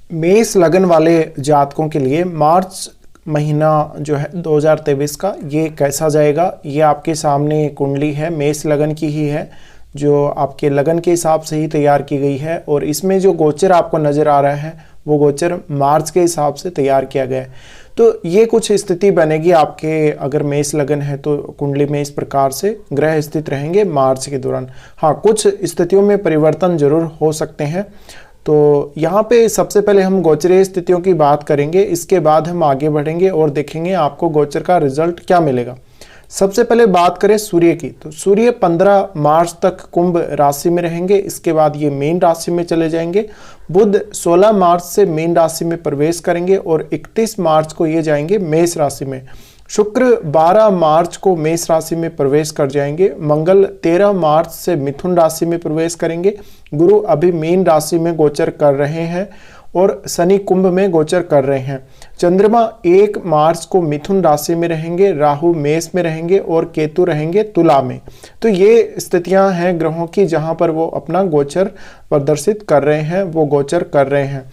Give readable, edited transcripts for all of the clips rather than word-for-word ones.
मेष लगन वाले जातकों के लिए मार्च महीना जो है 2023 का ये कैसा जाएगा, ये आपके सामने कुंडली है, मेष लगन की ही है, जो आपके लगन के हिसाब से ही तैयार की गई है। और इसमें जो गोचर आपको नज़र आ रहा है वो गोचर मार्च के हिसाब से तैयार किया गया है। तो ये कुछ स्थिति बनेगी आपके, अगर मेष लगन है तो कुंडली में इस प्रकार से ग्रह स्थित रहेंगे मार्च के दौरान। हाँ, कुछ स्थितियों में परिवर्तन जरूर हो सकते हैं। तो यहाँ पे सबसे पहले हम गोचरीय स्थितियों की बात करेंगे, इसके बाद हम आगे बढ़ेंगे और देखेंगे आपको गोचर का रिजल्ट क्या मिलेगा। सबसे पहले बात करें सूर्य की, तो सूर्य 15 मार्च तक कुंभ राशि में रहेंगे, इसके बाद ये मीन राशि में चले जाएंगे। बुध 16 मार्च से मीन राशि में प्रवेश करेंगे और 31 मार्च को ये जाएंगे मेष राशि में। शुक्र 12 मार्च को मेष राशि में प्रवेश कर जाएंगे। मंगल 13 मार्च से मिथुन राशि में प्रवेश करेंगे। गुरु अभी मीन राशि में गोचर कर रहे हैं और शनि कुंभ में गोचर कर रहे हैं। चंद्रमा 1 मार्च को मिथुन राशि में रहेंगे, राहु मेष में रहेंगे और केतु रहेंगे तुला में। तो ये स्थितियां हैं ग्रहों की जहां पर वो अपना गोचर प्रदर्शित कर रहे हैं, वो गोचर कर रहे हैं।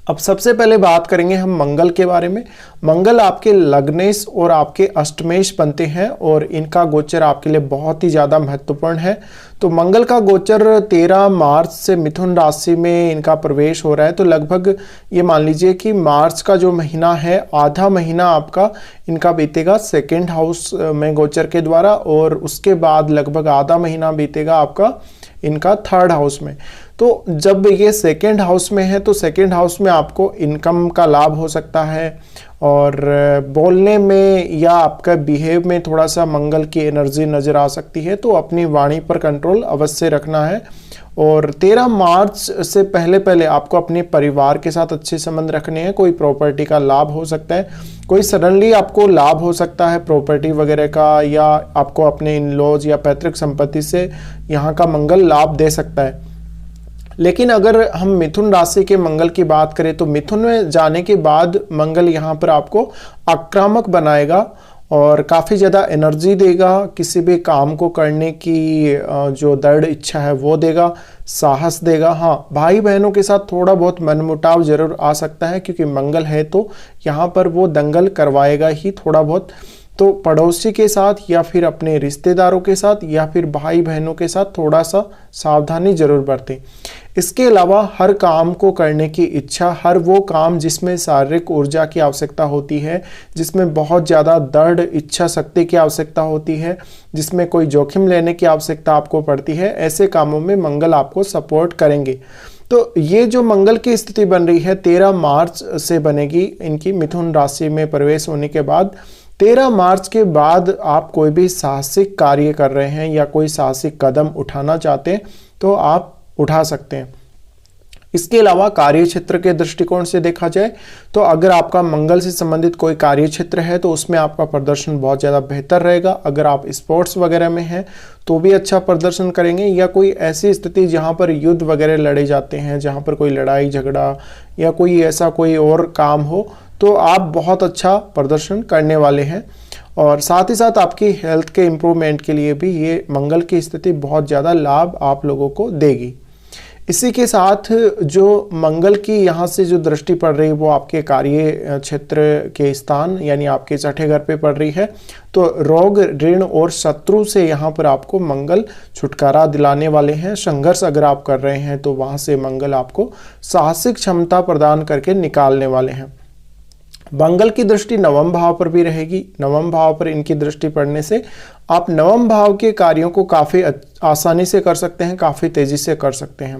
अब सबसे पहले बात करेंगे हम मंगल के बारे में। मंगल आपके लग्नेश और आपके अष्टमेश बनते हैं और इनका गोचर आपके लिए बहुत ही ज़्यादा महत्वपूर्ण है। तो मंगल का गोचर 13 मार्च से मिथुन राशि में इनका प्रवेश हो रहा है। तो लगभग ये मान लीजिए कि मार्च का जो महीना है, आधा महीना आपका इनका बीतेगा सेकेंड हाउस में गोचर के द्वारा, और उसके बाद लगभग आधा महीना बीतेगा आपका इनका थर्ड हाउस में। तो जब ये सेकेंड हाउस में है तो सेकेंड हाउस में आपको इनकम का लाभ हो सकता है, और बोलने में या आपका बिहेव में थोड़ा सा मंगल की एनर्जी नज़र आ सकती है। तो अपनी वाणी पर कंट्रोल अवश्य रखना है। और 13 मार्च से पहले पहले आपको अपने परिवार के साथ अच्छे संबंध रखने हैं। कोई प्रॉपर्टी का लाभ हो सकता है, कोई सडनली आपको लाभ हो सकता है प्रॉपर्टी वगैरह का, या आपको अपने इन लॉज या पैतृक संपत्ति से यहाँ का मंगल लाभ दे सकता है। लेकिन अगर हम मिथुन राशि के मंगल की बात करें तो मिथुन में जाने के बाद मंगल यहाँ पर आपको आक्रामक बनाएगा और काफ़ी ज़्यादा एनर्जी देगा, किसी भी काम को करने की जो दृढ़ इच्छा है वो देगा, साहस देगा। हाँ, भाई बहनों के साथ थोड़ा बहुत मनमुटाव जरूर आ सकता है, क्योंकि मंगल है तो यहाँ पर वो दंगल करवाएगा ही थोड़ा बहुत। तो पड़ोसी के साथ या फिर अपने रिश्तेदारों के साथ या फिर भाई बहनों के साथ थोड़ा सा सावधानी जरूर बरतें। इसके अलावा हर काम को करने की इच्छा, हर वो काम जिसमें शारीरिक ऊर्जा की आवश्यकता होती है, जिसमें बहुत ज़्यादा दृढ़ इच्छा शक्ति की आवश्यकता होती है, जिसमें कोई जोखिम लेने की आवश्यकता आपको पड़ती है, ऐसे कामों में मंगल आपको सपोर्ट करेंगे। तो ये जो मंगल की स्थिति बन रही है 13 मार्च से बनेगी इनकी मिथुन राशि में प्रवेश होने के बाद। 13 मार्च के बाद आप कोई भी साहसिक कार्य कर रहे हैं या कोई साहसिक कदम उठाना चाहते हैं तो आप उठा सकते हैं। इसके अलावा कार्य क्षेत्र के दृष्टिकोण से देखा जाए तो अगर आपका मंगल से संबंधित कोई कार्य क्षेत्र है तो उसमें आपका प्रदर्शन बहुत ज़्यादा बेहतर रहेगा। अगर आप स्पोर्ट्स वगैरह में हैं तो भी अच्छा प्रदर्शन करेंगे, या कोई ऐसी स्थिति जहां पर युद्ध वगैरह लड़े जाते हैं, जहां पर कोई लड़ाई झगड़ा या कोई ऐसा कोई और काम हो, तो आप बहुत अच्छा प्रदर्शन करने वाले हैं। और साथ ही साथ आपकी हेल्थ के इम्प्रूवमेंट के लिए भी ये मंगल की स्थिति बहुत ज़्यादा लाभ आप लोगों को देगी। इसी के साथ जो मंगल की यहाँ से जो दृष्टि पड़ रही है वो आपके कार्य क्षेत्र के स्थान यानी आपके छठे घर पे पड़ रही है। तो रोग, ऋण और शत्रु से यहाँ पर आपको मंगल छुटकारा दिलाने वाले हैं। संघर्ष अगर आप कर रहे हैं तो वहाँ से मंगल आपको साहसिक क्षमता प्रदान करके निकालने वाले हैं। मंगल की दृष्टि नवम भाव पर भी रहेगी। नवम भाव पर इनकी दृष्टि पड़ने से आप नवम भाव के कार्यों को काफ़ी आसानी से कर सकते हैं, काफ़ी तेज़ी से कर सकते हैं।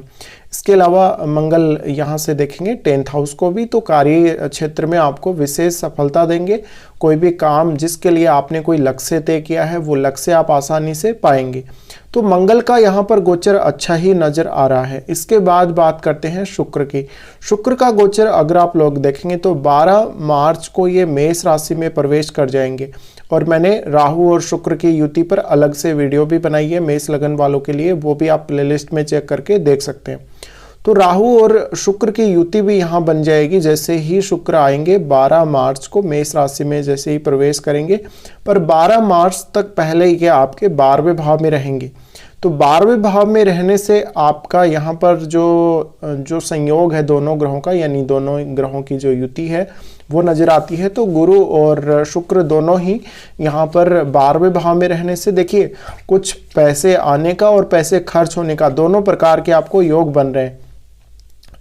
इसके अलावा मंगल यहाँ से देखेंगे 10th हाउस को भी, तो कार्य क्षेत्र में आपको विशेष सफलता देंगे। कोई भी काम जिसके लिए आपने कोई लक्ष्य तय किया है वो लक्ष्य आप आसानी से पाएंगे। तो मंगल का यहाँ पर गोचर अच्छा ही नज़र आ रहा है। इसके बाद बात करते हैं शुक्र की। शुक्र का गोचर अगर आप लोग देखेंगे तो 12 मार्च को ये मेष राशि में प्रवेश कर जाएंगे, और मैंने राहु और शुक्र की युति पर अलग से वीडियो भी बनाई है मेष लगन वालों के लिए, वो भी आप प्लेलिस्ट में चेक करके देख सकते हैं। तो राहु और शुक्र की युति भी यहाँ बन जाएगी जैसे ही शुक्र आएंगे 12 मार्च को मेष राशि में जैसे ही प्रवेश करेंगे, पर 12 मार्च तक पहले ये आपके 12वें भाव में रहेंगे। तो 12वें भाव में रहने से आपका यहाँ पर जो संयोग है दोनों ग्रहों का, यानी दोनों ग्रहों की जो युति है वो नजर आती है। तो गुरु और शुक्र दोनों ही यहाँ पर 12वें भाव में रहने से देखिए कुछ पैसे आने का और पैसे खर्च होने का दोनों प्रकार के आपको योग बन रहे हैं।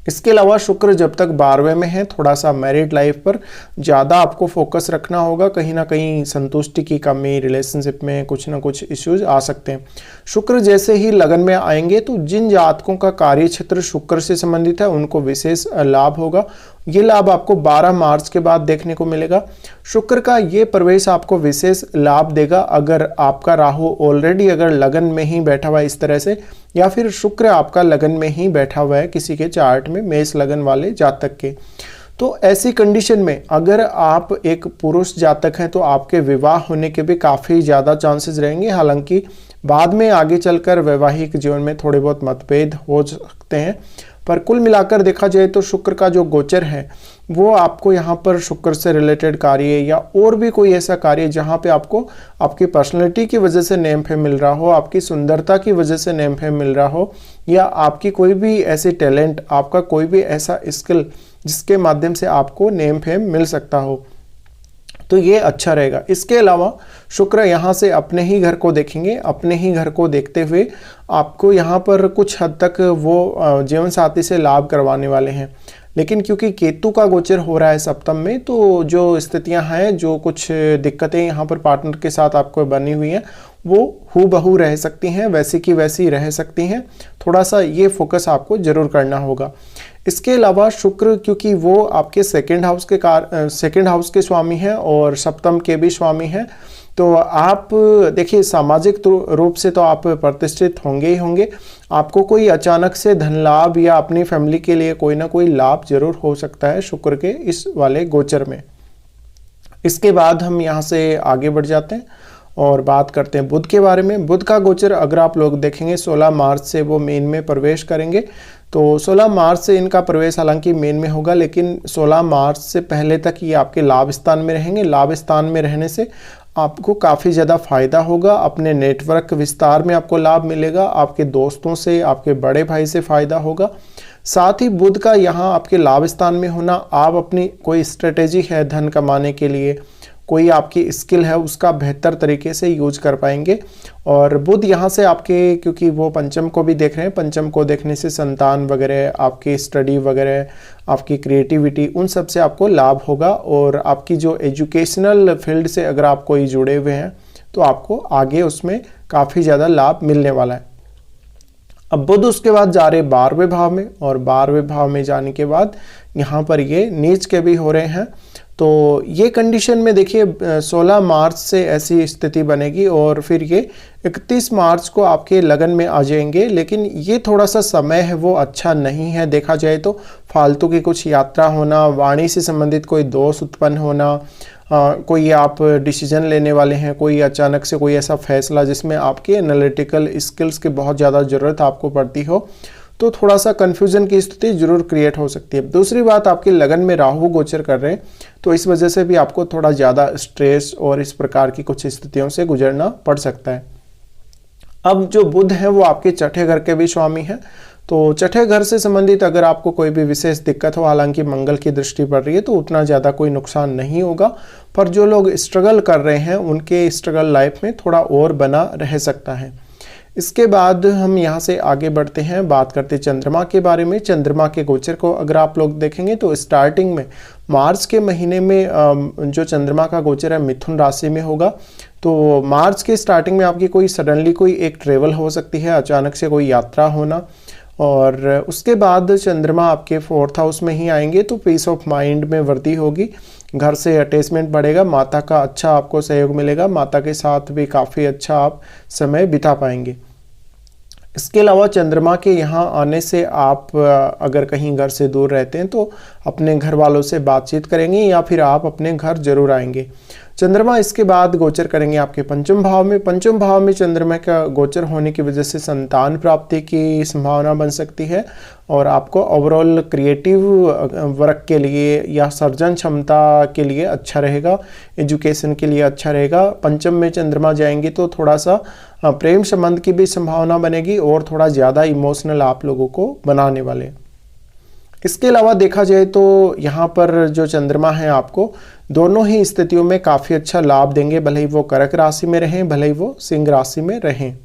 इसके अलावा शुक्र जब तक 12वें में है, थोड़ा सा मैरिड लाइफ पर ज़्यादा आपको फोकस रखना होगा। कहीं ना कहीं संतुष्टि की कमी, रिलेशनशिप में कुछ ना कुछ इश्यूज आ सकते हैं। शुक्र जैसे ही लगन में आएंगे तो जिन जातकों का कार्य क्षेत्र शुक्र से संबंधित है उनको विशेष लाभ होगा। ये लाभ आपको 12 मार्च के बाद देखने को मिलेगा। शुक्र का ये प्रवेश आपको विशेष लाभ देगा अगर आपका राहु ऑलरेडी अगर लगन में ही बैठा हुआ है इस तरह से, या फिर शुक्र आपका लगन में ही बैठा हुआ है किसी के चार्ट में, मेष लगन वाले जातक के। तो ऐसी कंडीशन में अगर आप एक पुरुष जातक हैं तो आपके विवाह होने के भी काफ़ी ज़्यादा चांसेस रहेंगे। हालांकि बाद में आगे चलकर वैवाहिक जीवन में थोड़े बहुत मतभेद हो सकते हैं, पर कुल मिलाकर देखा जाए तो शुक्र का जो गोचर है वो आपको यहाँ पर शुक्र से रिलेटेड कार्य या और भी कोई ऐसा कार्य जहाँ पे आपको आपकी पर्सनैलिटी की वजह से नेम फेम मिल रहा हो, आपकी सुंदरता की वजह से नेम फेम मिल रहा हो, या आपकी कोई भी ऐसी टैलेंट, आपका कोई भी ऐसा स्किल जिसके माध्यम से आपको नेम फेम मिल सकता हो, तो ये अच्छा रहेगा। इसके अलावा शुक्र यहाँ से अपने ही घर को देखेंगे। अपने ही घर को देखते हुए आपको यहाँ पर कुछ हद तक वो जीवन साथी से लाभ करवाने वाले हैं। लेकिन क्योंकि केतु का गोचर हो रहा है सप्तम में, तो जो स्थितियां हैं, जो कुछ दिक्कतें यहाँ पर पार्टनर के साथ आपको बनी हुई हैं वो हूबहू रह सकती हैं, वैसी की वैसी रह सकती हैं। थोड़ा सा ये फोकस आपको जरूर करना होगा। इसके अलावा शुक्र क्योंकि वो आपके सेकंड हाउस के स्वामी हैं और सप्तम के भी स्वामी हैं, तो आप देखिए सामाजिक रूप से तो आप प्रतिष्ठित होंगे ही होंगे। आपको कोई अचानक से धन लाभ या अपनी फैमिली के लिए कोई ना कोई लाभ जरूर हो सकता है शुक्र के इस वाले गोचर में। इसके बाद हम यहाँ से आगे बढ़ जाते हैं और बात करते हैं बुध के बारे में। बुध का गोचर अगर आप लोग देखेंगे 16 मार्च से वो मीन में प्रवेश करेंगे। तो 16 मार्च से इनका प्रवेश हालांकि मीन में होगा, लेकिन 16 मार्च से पहले तक ये आपके लाभ स्थान में रहेंगे। लाभ स्थान में रहने से आपको काफ़ी ज़्यादा फायदा होगा। अपने नेटवर्क विस्तार में आपको लाभ मिलेगा, आपके दोस्तों से, आपके बड़े भाई से फायदा होगा। साथ ही बुध का यहाँ आपके लाभ स्थान में होना, आप अपनी कोई स्ट्रेटेजी है धन कमाने के लिए, कोई आपकी स्किल है, उसका बेहतर तरीके से यूज कर पाएंगे। और बुध यहाँ से आपके, क्योंकि वो पंचम को भी देख रहे हैं, पंचम को देखने से संतान वगैरह, आपकी स्टडी वगैरह, आपकी क्रिएटिविटी, उन सब से आपको लाभ होगा। और आपकी जो एजुकेशनल फील्ड से अगर आप कोई जुड़े हुए हैं तो आपको आगे उसमें काफ़ी ज़्यादा लाभ मिलने वाला है। अब बुध उसके बाद जा रहे 12वें भाव में, और 12वें भाव में जाने के बाद यहाँ पर ये नीच के भी हो रहे हैं। तो ये कंडीशन में देखिए 16 मार्च से ऐसी स्थिति बनेगी और फिर ये 31 मार्च को आपके लगन में आ जाएंगे। लेकिन ये थोड़ा सा समय है वो अच्छा नहीं है देखा जाए तो। फालतू की कुछ यात्रा होना, वाणी से संबंधित कोई दोष उत्पन्न होना, कोई आप डिसीजन लेने वाले हैं, कोई अचानक से कोई ऐसा फैसला जिसमें आपके एनालिटिकल स्किल्स की बहुत ज़्यादा ज़रूरत आपको पड़ती हो, तो थोड़ा सा कन्फ्यूजन की स्थिति जरूर क्रिएट हो सकती है। दूसरी बात, आपके लगन में राहु गोचर कर रहे हैं, तो इस वजह से भी आपको थोड़ा ज़्यादा स्ट्रेस और इस प्रकार की कुछ स्थितियों से गुजरना पड़ सकता है। अब जो बुध है वो आपके छठे घर के भी स्वामी हैं, तो छठे घर से संबंधित अगर आपको कोई भी विशेष दिक्कत हो, हालांकि मंगल की दृष्टि पड़ रही है तो उतना ज़्यादा कोई नुकसान नहीं होगा, पर जो लोग स्ट्रगल कर रहे हैं उनके स्ट्रगल लाइफ में थोड़ा और बना रह सकता है। इसके बाद हम यहाँ से आगे बढ़ते हैं, बात करते हैं चंद्रमा के बारे में। चंद्रमा के गोचर को अगर आप लोग देखेंगे तो स्टार्टिंग में मार्च के महीने में जो चंद्रमा का गोचर है मिथुन राशि में होगा। तो मार्च के स्टार्टिंग में आपकी कोई सडनली कोई एक ट्रेवल हो सकती है, अचानक से कोई यात्रा होना, और उसके बाद चंद्रमा आपके 4th हाउस में ही आएंगे तो पीस ऑफ माइंड में वृद्धि होगी, घर से अटैचमेंट बढ़ेगा, माता का अच्छा आपको सहयोग मिलेगा, माता के साथ भी काफ़ी अच्छा आप समय बिता पाएंगे। इसके अलावा चंद्रमा के यहाँ आने से आप अगर कहीं घर से दूर रहते हैं तो अपने घर वालों से बातचीत करेंगे या फिर आप अपने घर जरूर आएंगे। चंद्रमा इसके बाद गोचर करेंगे आपके पंचम भाव में। पंचम भाव में चंद्रमा का गोचर होने की वजह से संतान प्राप्ति की संभावना बन सकती है और आपको ओवरऑल क्रिएटिव वर्क के लिए या सर्जन क्षमता के लिए अच्छा रहेगा, एजुकेशन के लिए अच्छा रहेगा। पंचम में चंद्रमा जाएंगे तो थोड़ा सा प्रेम संबंध की भी संभावना बनेगी और थोड़ा ज़्यादा इमोशनल आप लोगों को बनाने वाले। इसके अलावा देखा जाए तो यहाँ पर जो चंद्रमा है आपको दोनों ही स्थितियों में काफ़ी अच्छा लाभ देंगे, भले ही वो कर्क राशि में रहें, भले ही वो सिंह राशि में रहें।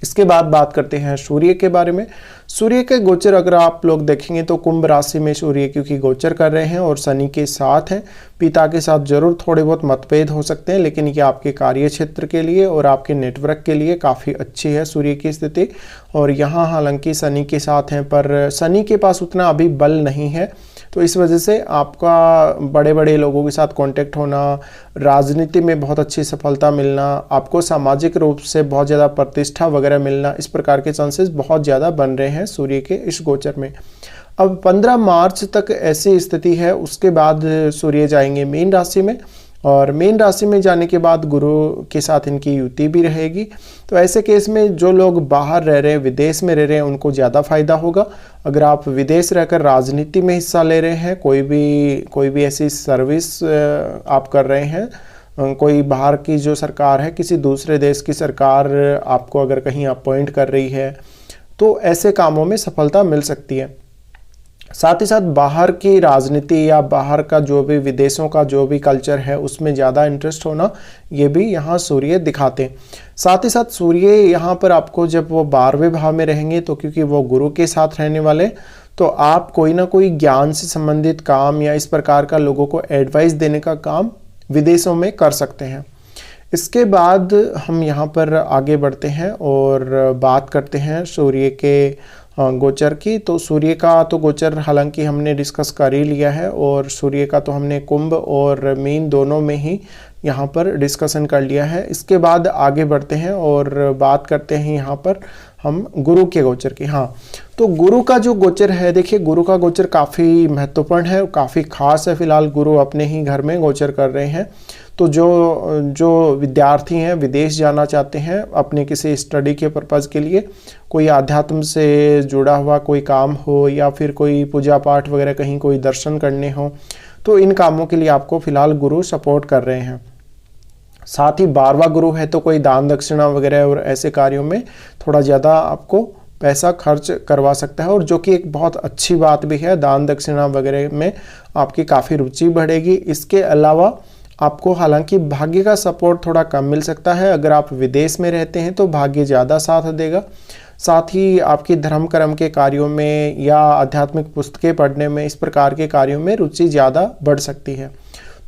इसके बाद बात करते हैं सूर्य के बारे में। सूर्य के गोचर अगर आप लोग देखेंगे तो कुंभ राशि में सूर्य क्योंकि गोचर कर रहे हैं और शनि के साथ हैं, पिता के साथ जरूर थोड़े बहुत मतभेद हो सकते हैं, लेकिन ये आपके कार्य क्षेत्र के लिए और आपके नेटवर्क के लिए काफ़ी अच्छी है सूर्य की स्थिति। और यहाँ हालांकि शनि के साथ हैं पर शनि के पास उतना अभी बल नहीं है, तो इस वजह से आपका बड़े बड़े लोगों के साथ कांटेक्ट होना, राजनीति में बहुत अच्छी सफलता मिलना, आपको सामाजिक रूप से बहुत ज़्यादा प्रतिष्ठा वगैरह मिलना, इस प्रकार के चांसेस बहुत ज़्यादा बन रहे हैं सूर्य के इस गोचर में। अब 15 मार्च तक ऐसी स्थिति है, उसके बाद सूर्य जाएंगे मीन राशि में और मीन राशि में जाने के बाद गुरु के साथ इनकी युति भी रहेगी। तो ऐसे केस में जो लोग बाहर रह रहे हैं, विदेश में रह रहे हैं, उनको ज़्यादा फायदा होगा। अगर आप विदेश रहकर राजनीति में हिस्सा ले रहे हैं, कोई भी ऐसी सर्विस आप कर रहे हैं, कोई बाहर की जो सरकार है, किसी दूसरे देश की सरकार आपको अगर कहीं अपॉइंट कर रही है, तो ऐसे कामों में सफलता मिल सकती है। साथ ही साथ बाहर की राजनीति या बाहर का जो भी विदेशों का जो भी कल्चर है उसमें ज़्यादा इंटरेस्ट होना, ये भी यहाँ सूर्य दिखाते हैं। साथ ही साथ सूर्य यहाँ पर आपको जब वो 12वें भाव में रहेंगे तो क्योंकि वो गुरु के साथ रहने वाले, तो आप कोई ना कोई ज्ञान से संबंधित काम या इस प्रकार का लोगों को एडवाइस देने का काम विदेशों में कर सकते हैं। इसके बाद हम यहाँ पर आगे बढ़ते हैं और बात करते हैं सूर्य के गोचर की। तो सूर्य का तो गोचर हालांकि हमने डिस्कस कर ही लिया है और सूर्य का तो हमने कुंभ और मीन दोनों में ही यहाँ पर डिस्कशन कर लिया है। इसके बाद आगे बढ़ते हैं और बात करते हैं यहाँ पर हम गुरु के गोचर की। हाँ, तो गुरु का जो गोचर है, देखिए गुरु का गोचर काफ़ी महत्वपूर्ण है, काफ़ी खास है। फिलहाल गुरु अपने ही घर में गोचर कर रहे हैं, तो जो विद्यार्थी हैं विदेश जाना चाहते हैं अपने किसी स्टडी के पर्पज़ के लिए, कोई आध्यात्म से जुड़ा हुआ कोई काम हो या फिर कोई पूजा पाठ वगैरह कहीं कोई दर्शन करने हो, तो इन कामों के लिए आपको फिलहाल गुरु सपोर्ट कर रहे हैं। साथ ही 12वां गुरु है तो कोई दान दक्षिणा वगैरह और ऐसे कार्यों में थोड़ा ज़्यादा आपको पैसा खर्च करवा सकता है, और जो कि एक बहुत अच्छी बात भी है। दान दक्षिणा वगैरह में आपकी काफ़ी रुचि बढ़ेगी। इसके अलावा आपको हालांकि भाग्य का सपोर्ट थोड़ा कम मिल सकता है। अगर आप विदेश में रहते हैं तो भाग्य ज़्यादा साथ देगा। साथ ही आपकी धर्म कर्म के कार्यों में या आध्यात्मिक पुस्तकें पढ़ने में, इस प्रकार के कार्यों में रुचि ज़्यादा बढ़ सकती है।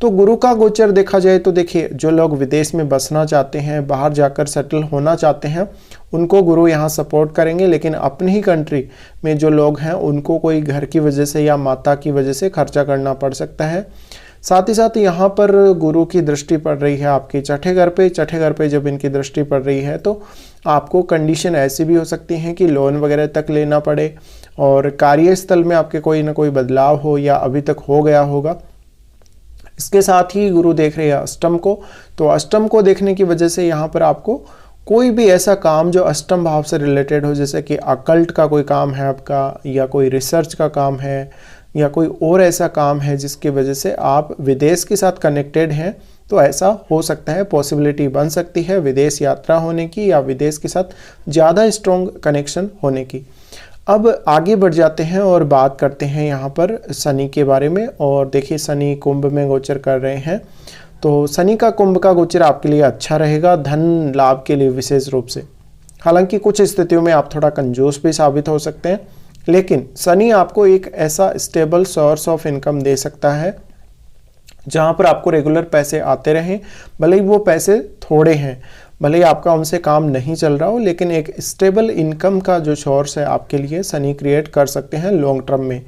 तो गुरु का गोचर देखा जाए तो देखिए, जो लोग विदेश में बसना चाहते हैं, बाहर जाकर सेटल होना चाहते हैं, उनको गुरु यहाँ सपोर्ट करेंगे। लेकिन अपनी ही कंट्री में जो लोग हैं उनको कोई घर की वजह से या माता की वजह से खर्चा करना पड़ सकता है। साथ ही साथ यहाँ पर गुरु की दृष्टि पड़ रही है आपके छठे घर पे। छठे घर पे जब इनकी दृष्टि पड़ रही है तो आपको कंडीशन ऐसी भी हो सकती है कि लोन वगैरह तक लेना पड़े और कार्यस्थल में आपके कोई ना कोई बदलाव हो या अभी तक हो गया होगा। इसके साथ ही गुरु देख रहे हैं अष्टम को, तो अष्टम को देखने की वजह से यहाँ पर आपको कोई भी ऐसा काम जो अष्टम भाव से रिलेटेड हो, जैसे कि अकल्ट का कोई काम है आपका, या कोई रिसर्च का काम है, या कोई और ऐसा काम है जिसकी वजह से आप विदेश के साथ कनेक्टेड हैं, तो ऐसा हो सकता है, पॉसिबिलिटी बन सकती है विदेश यात्रा होने की या विदेश के साथ ज़्यादा स्ट्रॉन्ग कनेक्शन होने की। अब आगे बढ़ जाते हैं और बात करते हैं यहाँ पर शनि के बारे में। और देखिए शनि कुंभ में गोचर कर रहे हैं, तो शनि का कुंभ का गोचर आपके लिए अच्छा रहेगा धन लाभ के लिए विशेष रूप से। हालांकि कुछ स्थितियों में आप थोड़ा कंजूस भी साबित हो सकते हैं, लेकिन शनि आपको एक ऐसा स्टेबल सोर्स ऑफ इनकम दे सकता है जहां पर आपको रेगुलर पैसे आते रहें, भले ही वो पैसे थोड़े हैं, भले ही आपका उनसे काम नहीं चल रहा हो, लेकिन एक स्टेबल इनकम का जो सोर्स है आपके लिए शनि क्रिएट कर सकते हैं लॉन्ग टर्म में।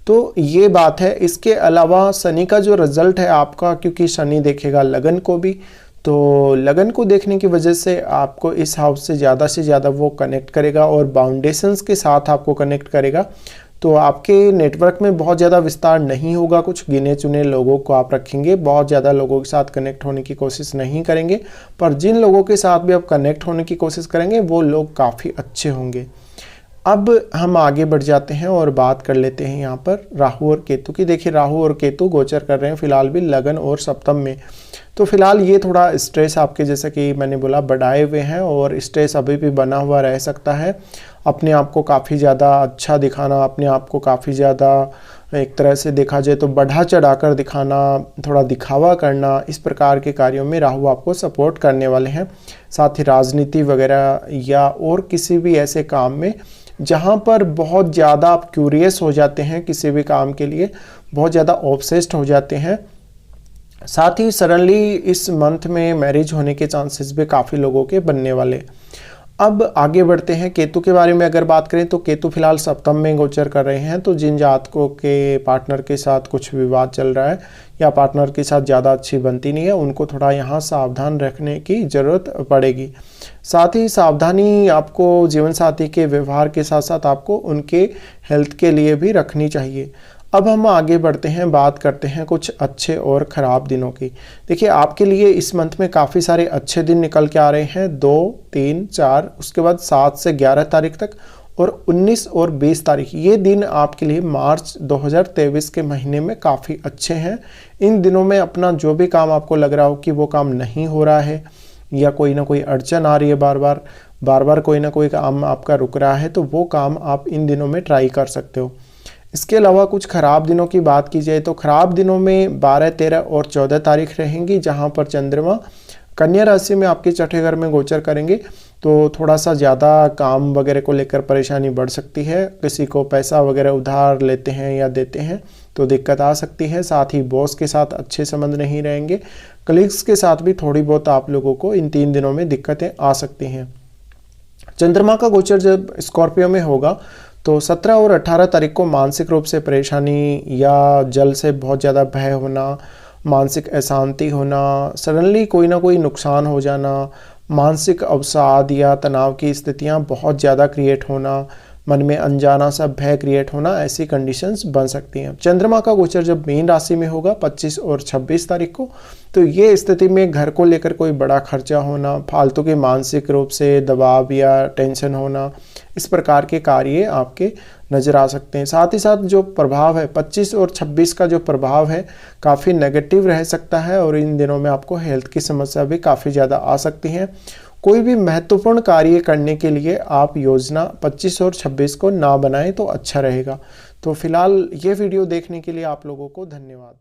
तो ये बात है। इसके अलावा शनि का जो रिजल्ट है आपका, क्योंकि शनि देखेगा लगन को भी, तो लगन को देखने की वजह से आपको इस हाउस से ज़्यादा वो कनेक्ट करेगा और बाउंडेशंस के साथ आपको कनेक्ट करेगा, तो आपके नेटवर्क में बहुत ज़्यादा विस्तार नहीं होगा, कुछ गिने चुने लोगों को आप रखेंगे, बहुत ज़्यादा लोगों के साथ कनेक्ट होने की कोशिश नहीं करेंगे। पर जिन लोगों के साथ भी आप कनेक्ट होने की कोशिश करेंगे वो लोग काफ़ी अच्छे होंगे। अब हम आगे बढ़ जाते हैं और बात कर लेते हैं यहाँ पर राहु और केतु की। देखिए राहु और केतु गोचर कर रहे हैं फिलहाल भी लगन और सप्तम में। तो फिलहाल ये थोड़ा स्ट्रेस आपके, जैसा कि मैंने बोला, बढ़ाए हुए हैं और स्ट्रेस अभी भी बना हुआ रह सकता है। अपने आप को काफ़ी ज़्यादा अच्छा दिखाना, अपने आप को काफ़ी ज़्यादा एक तरह से देखा जाए तो बढ़ा चढ़ाकर दिखाना, थोड़ा दिखावा करना, इस प्रकार के कार्यों में राहु आपको सपोर्ट करने वाले हैं। साथ ही राजनीति वगैरह या और किसी भी ऐसे काम में जहाँ पर बहुत ज़्यादा आप क्यूरियस हो जाते हैं, किसी भी काम के लिए बहुत ज़्यादा ऑब्सेस्ड हो जाते हैं। साथ ही सडनली इस मंथ में मैरिज होने के चांसेस भी काफ़ी लोगों के बनने वाले। अब आगे बढ़ते हैं केतु के बारे में अगर बात करें तो केतु फिलहाल सप्तम में गोचर कर रहे हैं। तो जिन जातकों के पार्टनर के साथ कुछ विवाद चल रहा है या पार्टनर के साथ ज़्यादा अच्छी बनती नहीं है, उनको थोड़ा यहाँ सावधान रखने की ज़रूरत पड़ेगी। साथ ही सावधानी आपको जीवन साथी के व्यवहार के साथ साथ आपको उनके हेल्थ के लिए भी रखनी चाहिए। अब हम आगे बढ़ते हैं, बात करते हैं कुछ अच्छे और ख़राब दिनों की। देखिए आपके लिए इस मंथ में काफ़ी सारे अच्छे दिन निकल के आ रहे हैं, 2, 3, 4, उसके बाद 7 से 11 तारीख तक और 19 और 20 तारीख। ये दिन आपके लिए मार्च 2023 के महीने में काफ़ी अच्छे हैं। इन दिनों में अपना जो भी काम आपको लग रहा हो कि वो काम नहीं हो रहा है या कोई ना कोई अड़चन आ रही है, बार बार कोई ना कोई काम आपका रुक रहा है, तो वो काम आप इन दिनों में ट्राई कर सकते हो। इसके अलावा कुछ ख़राब दिनों की बात की जाए तो ख़राब दिनों में 12, 13 और 14 तारीख रहेंगी, जहां पर चंद्रमा कन्या राशि में आपके छठे घर में गोचर करेंगे। तो थोड़ा सा ज़्यादा काम वगैरह को लेकर परेशानी बढ़ सकती है। किसी को पैसा वगैरह उधार लेते हैं या देते हैं तो दिक्कत आ सकती है। साथ ही बॉस के साथ अच्छे संबंध नहीं रहेंगे। कलीग्स के साथ भी थोड़ी बहुत आप लोगों को इन 3 दिनों में दिक्कतें आ सकती हैं। चंद्रमा का गोचर जब स्कॉर्पियो में होगा तो 17 और 18 तारीख को मानसिक रूप से परेशानी या जल से बहुत ज़्यादा भय होना, मानसिक अशांति होना, सडनली कोई ना कोई नुकसान हो जाना, मानसिक अवसाद या तनाव की स्थितियां बहुत ज़्यादा क्रिएट होना, मन में अनजाना सा भय क्रिएट होना, ऐसी कंडीशंस बन सकती हैं। चंद्रमा का गोचर जब मीन राशि में होगा 25 और 26 तारीख को, तो ये स्थिति में घर को लेकर कोई बड़ा खर्चा होना, फालतू के मानसिक रूप से दबाव या टेंशन होना, इस प्रकार के कार्य आपके नज़र आ सकते हैं। साथ ही साथ जो प्रभाव है 25 और 26 का जो प्रभाव है काफ़ी नेगेटिव रह सकता है और इन दिनों में आपको हेल्थ की समस्या भी काफ़ी ज़्यादा आ सकती हैं। कोई भी महत्वपूर्ण कार्य करने के लिए आप योजना 25 और 26 को ना बनाएं तो अच्छा रहेगा। तो फिलहाल ये वीडियो देखने के लिए आप लोगों को धन्यवाद।